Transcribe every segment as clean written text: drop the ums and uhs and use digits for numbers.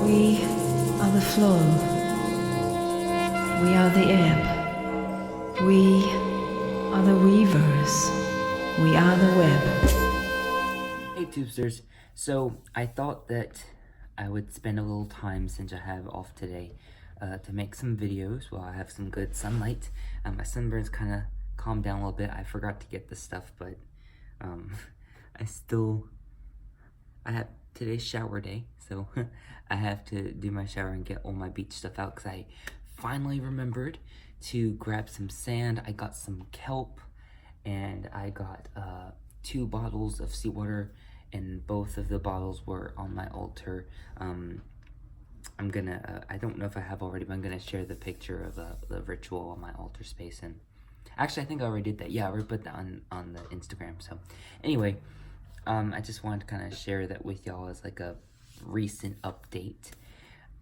We are the flow. We are the ebb. We are the weavers. We are the web. Hey Tubesters, so I thought that I would spend a little time since I have off today to make some videos while I have some good sunlight. My sunburn's kind of calmed down a little bit. I forgot to get this stuff, but I have today's shower day, so I have to do my shower and get all my beach stuff out because I finally remembered to grab some sand. I got some kelp and I got 2 bottles of seawater, and both of the bottles were on my altar. I'm gonna, I don't know if I have already, but I'm gonna share the picture of the ritual on my altar space. And actually, I think I already did that. Yeah, I already put that on the Instagram. So anyway, I just wanted to kind of share that with y'all as like a recent update.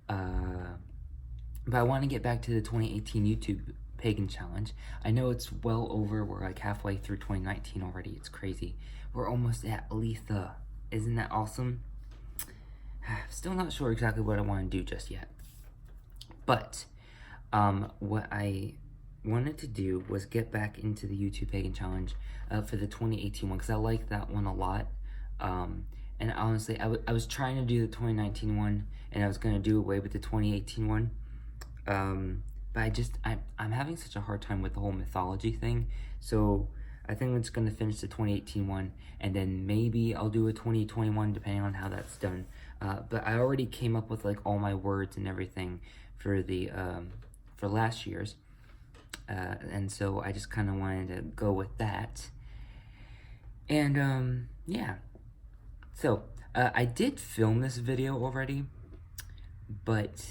But I want to get back to the 2018 YouTube Pagan Challenge. I know it's well over, we're like halfway through 2019 already. It's crazy. We're almost at Letha. Isn't that awesome? Still not sure exactly what I want to do just yet. But what I wanted to do was get back into the YouTube Pagan Challenge for the 2018 one, because I like that one a lot. And honestly, I was trying to do the 2019 one, and I was going to do away with the 2018 one. But I'm having such a hard time with the whole mythology thing. So I think I'm just going to finish the 2018 one, and then maybe I'll do a 2021 depending on how that's done. But I already came up with like all my words and everything for the for last year's. And so I just kind of wanted to go with that. And yeah. So I did film this video already, but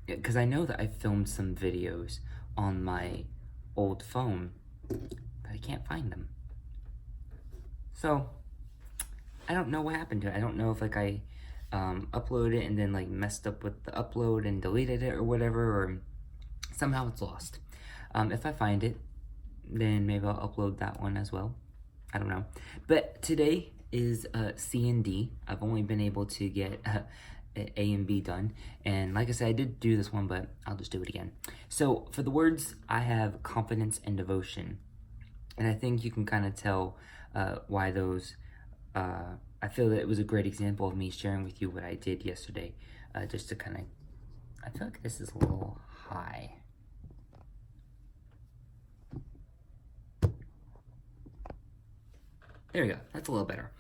because I know that I filmed some videos on my old phone, but I can't find them. So I don't know what happened to it. I don't know if like I uploaded it and then like messed up with the upload and deleted it or whatever, or somehow it's lost. If I find it, then maybe I'll upload that one as well. I don't know. But today is C and D. I've only been able to get A and B done. And like I said, I did do this one, but I'll just do it again. So for the words, I have confidence and devotion. And I think you can kind of tell why those, I feel that it was a great example of me sharing with you what I did yesterday. Just to kind of, I feel like this is a little high. There we go, that's a little better.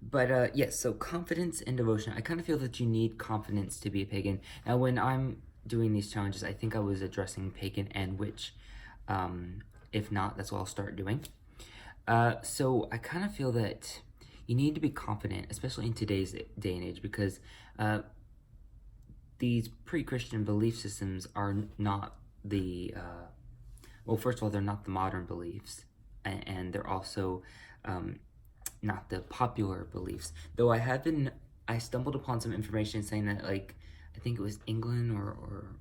But yes, so confidence and devotion. I kind of feel that you need confidence to be a pagan. Now, when I'm doing these challenges, I think I was addressing pagan and witch. If not, that's what I'll start doing. So I kind of feel that you need to be confident, especially in today's day and age, because these pre-Christian belief systems are not the, well, first of all, they're not the modern beliefs, and they're also not the popular beliefs. Though I stumbled upon some information saying that, like, I think it was England or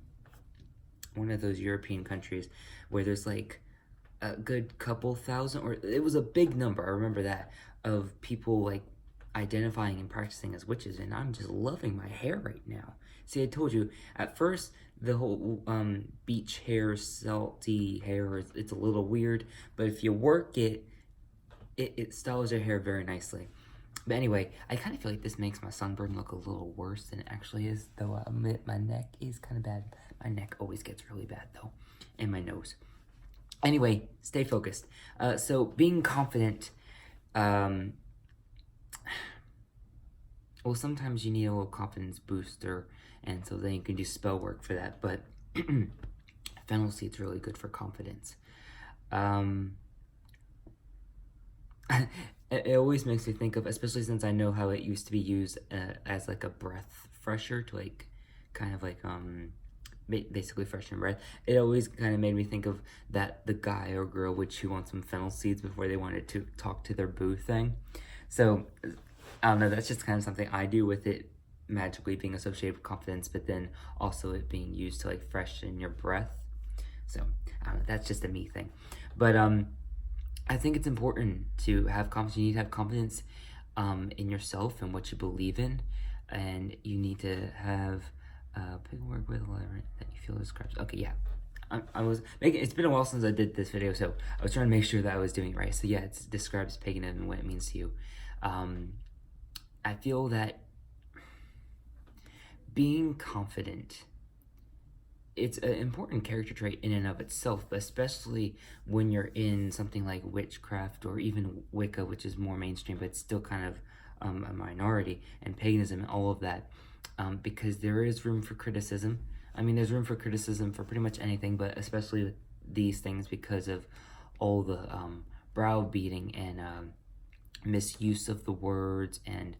one of those European countries where there's like a good couple thousand, or it was a big number, I remember that, of people like identifying and practicing as witches. And I'm just loving my hair right now. See, I told you, at first, the whole beach hair, salty hair, it's a little weird, but if you work it styles your hair very nicely. But anyway, I kind of feel like this makes my sunburn look a little worse than it actually is, though my neck is kind of bad. My neck always gets really bad, though, and my nose. Anyway, stay focused. So being confident, well, sometimes you need a little confidence booster, and so then you can do spell work for that, but fennel seed's really good for confidence. It always makes me think of, especially since I know how it used to be used as like a breath fresher to like, kind of like, basically freshen breath. It always kind of made me think of that the guy or girl would chew on some fennel seeds before they wanted to talk to their boo thing. So, I don't know, that's just kind of something I do with it magically being associated with confidence, but then also it being used to like freshen your breath. So, I don't know, that's just a me thing. But, I think it's important to have confidence. You need to have confidence in yourself and what you believe in, and you need to have paperwork with a letter that you feel describes. Okay, yeah. I was making. It's been a while since I did this video, so I was trying to make sure that I was doing it right. So yeah, it describes paganism and what it means to you. I feel that being confident, it's an important character trait in and of itself, but especially when you're in something like witchcraft or even Wicca, which is more mainstream, but it's still kind of a minority, and paganism and all of that, because there is room for criticism. I mean, there's room for criticism for pretty much anything, but especially with these things because of all the browbeating and misuse of the words and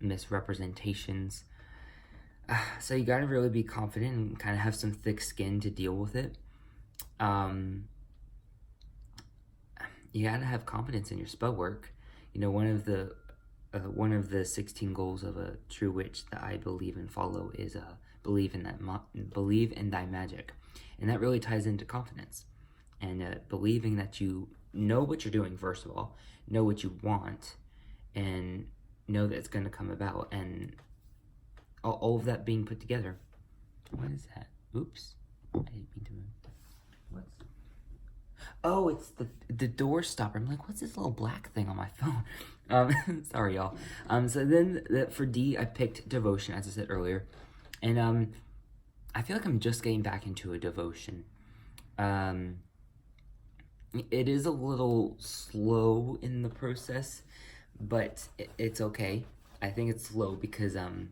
misrepresentations. So you gotta really be confident and kind of have some thick skin to deal with it. You gotta have confidence in your spell work. You know, one of the 16 goals of a true witch that I believe and follow is believe in thy magic, and that really ties into confidence and believing that you know what you're doing. First of all, know what you want, and know that it's going to come about, and all of that being put together. What is that? Oops, I didn't mean to move. What's? Oh, it's the door stopper. I'm like, what's this little black thing on my phone? Sorry, y'all. So then for D, I picked devotion, as I said earlier. And I feel like I'm just getting back into a devotion. It is a little slow in the process, but it's okay. I think it's slow because I'm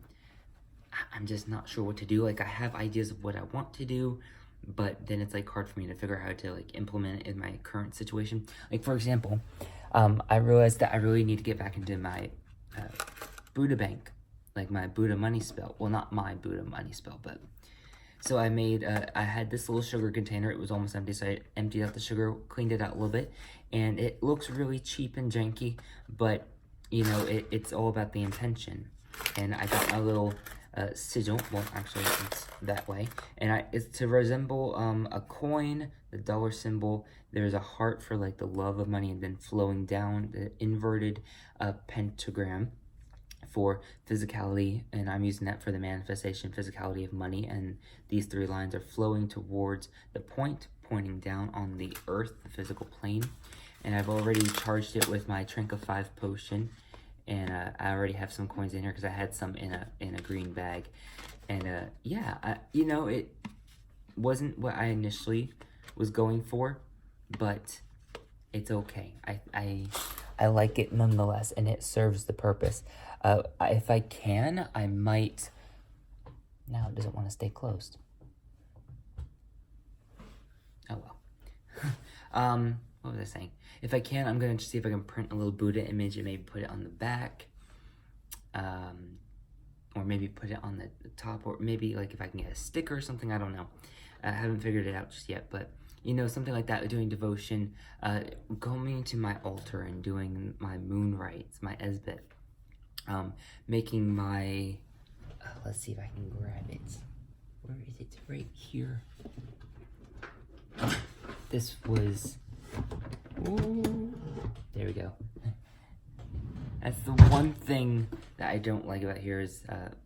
just not sure what to do. Like, I have ideas of what I want to do, but then it's like hard for me to figure out how to like implement it in my current situation. Like, for example, I realized that I really need to get back into my Buddha bank, like my Buddha money spell. Well, not my Buddha money spell, but so I made I had this little sugar container. It was almost empty, so I emptied out the sugar, cleaned it out a little bit, and it looks really cheap and janky, but you know, it's all about the intention. And I got my little sigil. Well, actually, it's that way, and it's to resemble a coin, the dollar symbol. There's a heart for like the love of money, and then flowing down the inverted pentagram for physicality, and I'm using that for the manifestation physicality of money. And these three lines are flowing towards the point, pointing down on the earth, the physical plane. And I've already charged it with my Drink of 5 potion, and I already have some coins in here because I had some in a green bag. And yeah, you know, it wasn't what I initially was going for, but it's okay. I like it nonetheless, and it serves the purpose. If I can, I might... Now it doesn't want to stay closed. Oh well. What was I saying? If I can, I'm going to see if I can print a little Buddha image and maybe put it on the back. Or maybe put it on the top, or maybe like if I can get a sticker or something, I don't know. I haven't figured it out just yet, but you know, something like that, doing devotion, going to my altar and doing my moon rites, my Esbit, making my, let's see if I can grab it. Where is it? Right here. This was, ooh, there we go. That's the one thing that I don't like about here is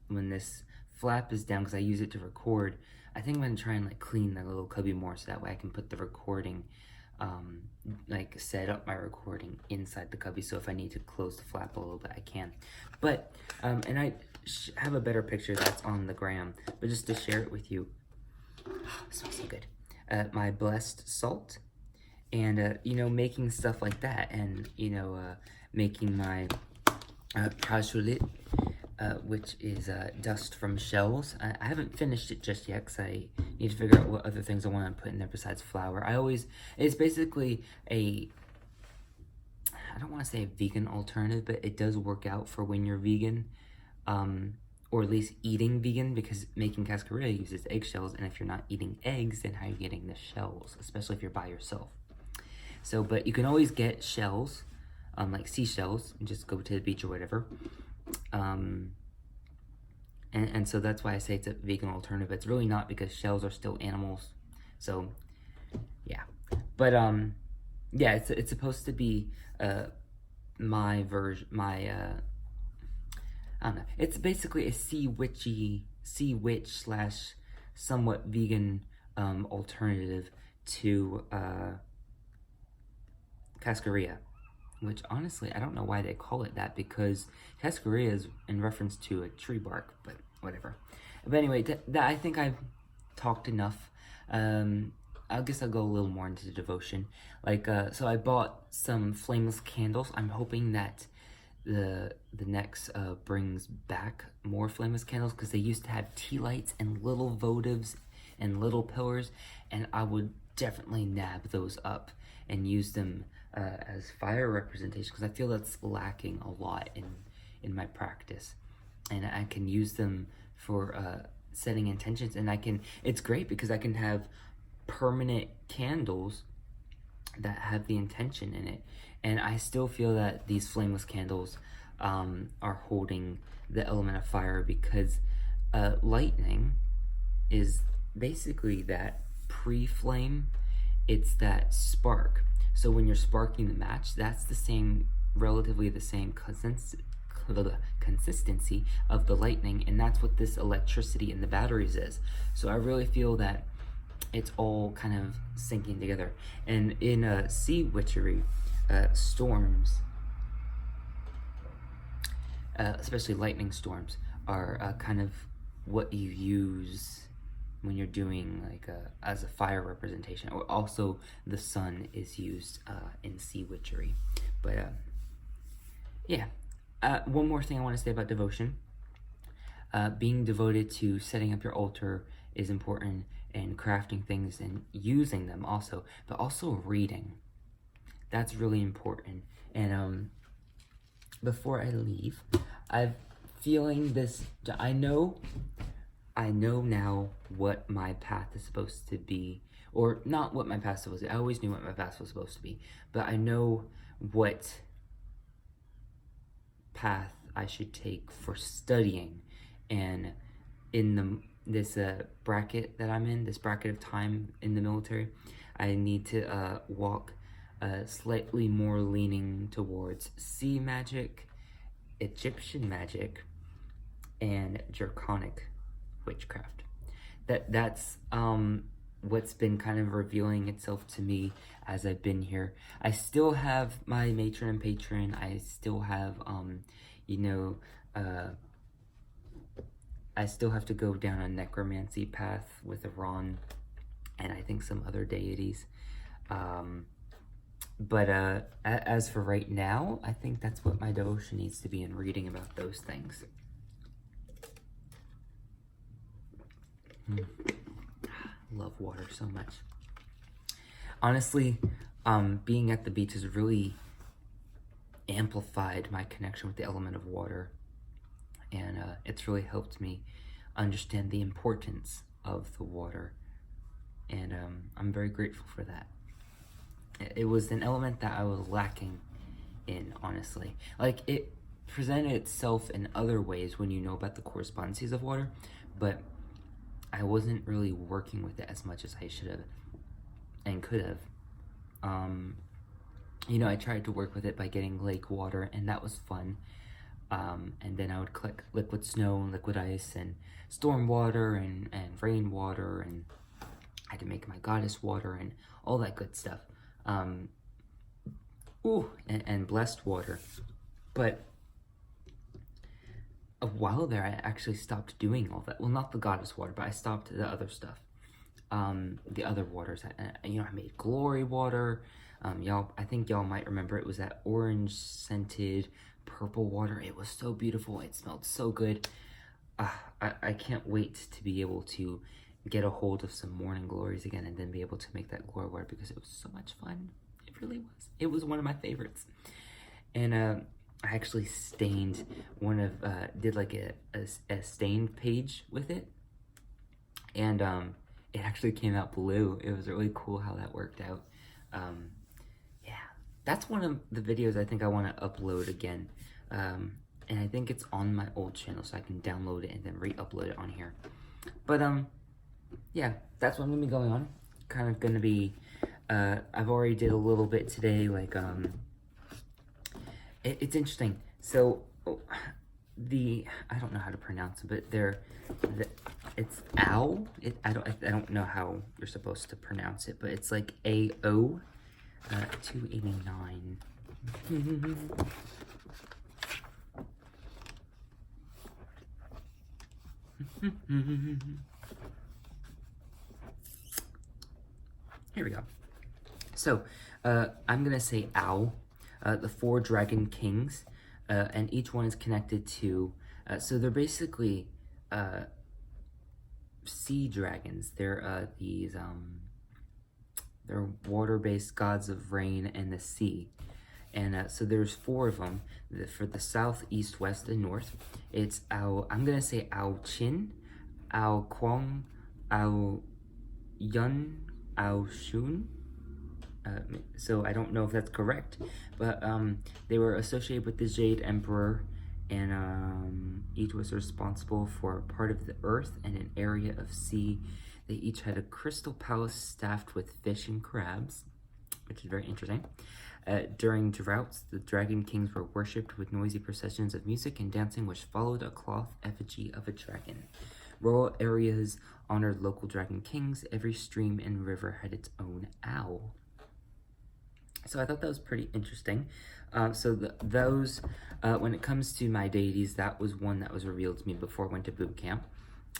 when this flap is down, because I use it to record. I think I'm going to try and like clean the little cubby more so that way I can put the recording, like set up my recording inside the cubby, so if I need to close the flap a little bit, I can. But, and I have a better picture that's on the gram, but just to share it with you, it smells so good. My blessed salt, and, you know, making stuff like that, and, you know, making my cassoulet, which is dust from shells. I haven't finished it just yet because I need to figure out what other things I want to put in there besides flour. It's basically I don't want to say a vegan alternative, but it does work out for when you're vegan, or at least eating vegan, because making cascarilla uses eggshells, and if you're not eating eggs, then how are you getting the shells, especially if you're by yourself? So, but you can always get shells, like seashells, and just go to the beach or whatever. And so that's why I say it's a vegan alternative. It's really not, because shells are still animals. So, yeah. But, yeah, it's supposed to be my version, I don't know. It's basically a sea witch slash somewhat vegan alternative to cascarilla, which honestly I don't know why they call it that, because cascarilla is in reference to a tree bark, but whatever. But anyway, that I think I've talked enough. I guess I'll go a little more into the devotion. Like, so I bought some flameless candles. I'm hoping that the next brings back more flameless candles, because they used to have tea lights and little votives and little pillars, and I would definitely nab those up and use them as fire representation, because I feel that's lacking a lot in my practice, and I can use them for setting intentions, and it's great because I can have permanent candles that have the intention in it, and I still feel that these flameless candles are holding the element of fire, because lightning is basically that pre-flame. It's that spark. So when you're sparking the match, that's relatively the same consistency of the lightning, and that's what this electricity in the batteries is. So I really feel that it's all kind of syncing together. And in sea witchery, storms, especially lightning storms, are kind of what you use when you're doing like as a fire representation. Or also the sun is used in sea witchery. But yeah, one more thing I want to say about devotion. Being devoted to setting up your altar is important, and crafting things and using them also, but also reading. That's really important. And before I leave, I'm feeling this. I know now what my path is supposed to be, or not what my path is supposed to be. I always knew what my path was supposed to be, but I know what path I should take for studying. And in this bracket that I'm in, this bracket of time in the military, I need to walk slightly more leaning towards sea magic, Egyptian magic, and draconic witchcraft. That's what's been kind of revealing itself to me as I've been here. I still have my matron and patron. I still have I still have to go down a necromancy path with Iran and I think some other deities. But as for right now, I think that's what my devotion needs to be, in reading about those things. Love water so much. Honestly, being at the beach has really amplified my connection with the element of water. And it's really helped me understand the importance of the water. And I'm very grateful for that. It was an element that I was lacking in, honestly. Like, it presented itself in other ways when you know about the correspondences of water, but I wasn't really working with it as much as I should have and could have. I tried to work with it by getting lake water, and that was fun. And then I would collect liquid snow and liquid ice and storm water and rain water, and I had to make my goddess water and all that good stuff. And blessed water. But a while there, I actually stopped doing all that. Well, not the goddess water, but I stopped the other stuff. The other waters. I made glory water. I think y'all might remember it was that orange scented purple water. It was so beautiful. It smelled so good. I can't wait to be able to get a hold of some morning glories again and then be able to make that glory water, because it was so much fun. It really was. It was one of my favorites. And I actually stained did like a stained page with it. And it actually came out blue. It was really cool how that worked out. That's one of the videos I think I want to upload again. And I think it's on my old channel, so I can download it and then re-upload it on here. But that's what I'm gonna be going on. Kind of gonna be I've already did a little bit today, like It's interesting. So I don't know how to pronounce it, but it's owl. I don't know how you're supposed to pronounce it, but it's like AO 289. Here we go. So I'm gonna say owl. The 4 dragon kings, and each one is connected to. So they're basically sea dragons. They're they're water-based gods of rain and the sea. And so there's 4 of them for the south, east, west, and north. It's I'm gonna say Ao Chin, Ao Kwang, Ao Yun, Ao Shun. So I don't know if that's correct, but they were associated with the Jade Emperor, and each was responsible for a part of the earth and an area of sea. They each had a crystal palace staffed with fish and crabs, which is very interesting. During droughts, the dragon kings were worshipped with noisy processions of music and dancing, which followed a cloth effigy of a dragon. Rural areas honored local dragon kings. Every stream and river had its own owl. So I thought that was pretty interesting. Those, when it comes to my deities, that was one that was revealed to me before I went to boot camp.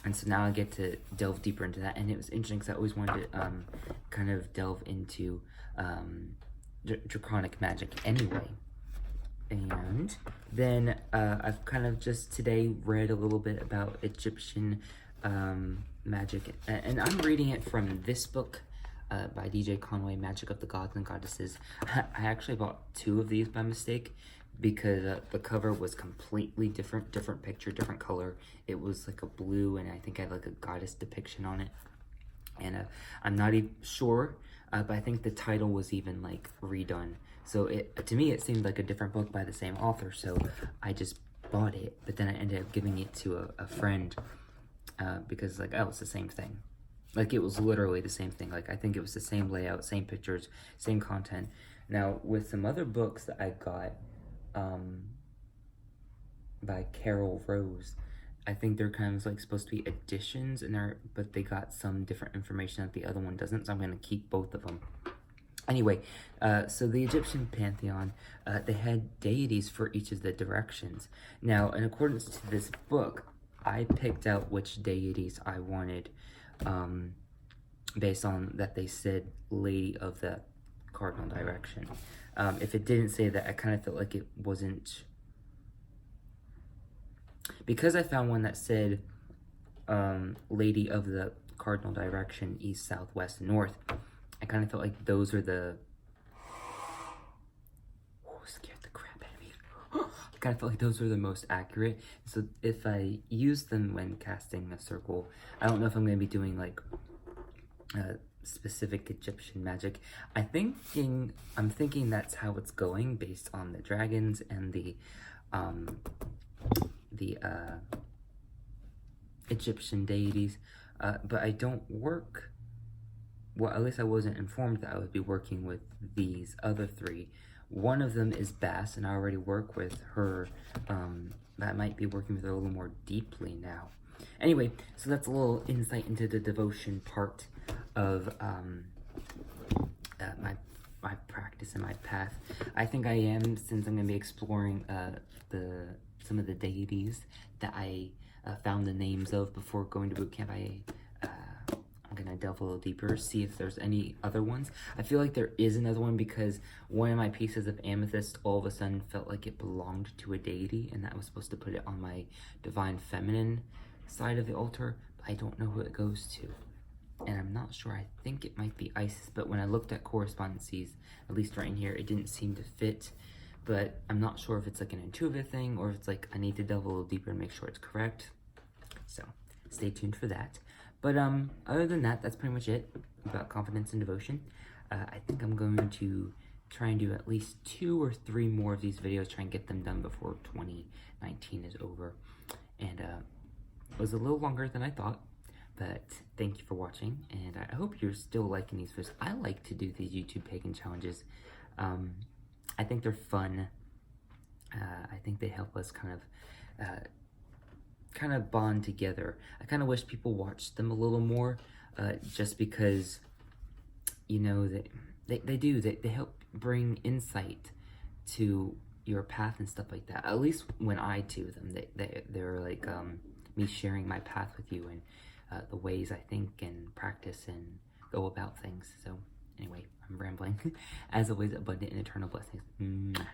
And so now I get to delve deeper into that. And it was interesting because I always wanted to kind of delve into draconic magic anyway. And then I've kind of just today read a little bit about Egyptian magic. And I'm reading it from this book. By DJ Conway, Magic of the Gods and Goddesses. I actually bought 2 of these by mistake because the cover was completely different picture, different color. It was like a blue, and I think I had like a goddess depiction on it. And I'm not even sure, but I think the title was even like redone. So to me, it seemed like a different book by the same author, so I just bought it. But then I ended up giving it to a friend because like, oh, it's the same thing. Like, it was literally the same thing. Like, I think it was the same layout, same pictures, same content. Now, with some other books that I got by Carol Rose, I think they're kind of like supposed to be additions, but they got some different information that the other one doesn't, so I'm going to keep both of them. Anyway, so the Egyptian pantheon, they had deities for each of the directions. Now, in accordance to this book, I picked out which deities I wanted based on that they said Lady of the Cardinal Direction. If it didn't say that, I kind of felt like it wasn't... Because I found one that said Lady of the Cardinal Direction, East, South, West, North, I kind of felt like those are the... Oh, scared the crap out of me. I kind of felt like those were the most accurate. So if I use them when casting a circle, I don't know if I'm going to be doing like specific Egyptian magic. I'm thinking that's how it's going based on the dragons and the Egyptian deities. But I don't work... Well, at least I wasn't informed that I would be working with these other 3. One of them is Bass, and I already work with her. I might be working with her a little more deeply now. Anyway, so that's a little insight into the devotion part of my practice and my path. I think I am, since I'm going to be exploring some of the deities that I found the names of before going to boot camp. I'm gonna delve a little deeper, see if there's any other ones. I feel like there is another one because one of my pieces of amethyst all of a sudden felt like it belonged to a deity, and that I was supposed to put it on my divine feminine side of the altar, but I don't know who it goes to. And I'm not sure, I think it might be Isis, but when I looked at correspondences, at least right in here, it didn't seem to fit. But I'm not sure if it's like an intuitive thing, or if it's like I need to delve a little deeper and make sure it's correct. So stay tuned for that. But other than that, that's pretty much it about confidence and devotion. I think I'm going to try and do at least 2 or 3 more of these videos, try and get them done before 2019 is over. And it was a little longer than I thought, but thank you for watching, and I hope you're still liking these videos. I like to do these YouTube pagan challenges. I think they're fun. I think they help us kind of bond together. I kind of wish people watched them a little more, just because, you know, they help bring insight to your path and stuff like that. At least when I do them, they're like me sharing my path with you, and the ways I think and practice and go about things. So anyway, I'm rambling. As always, abundant and eternal blessings. Mwah.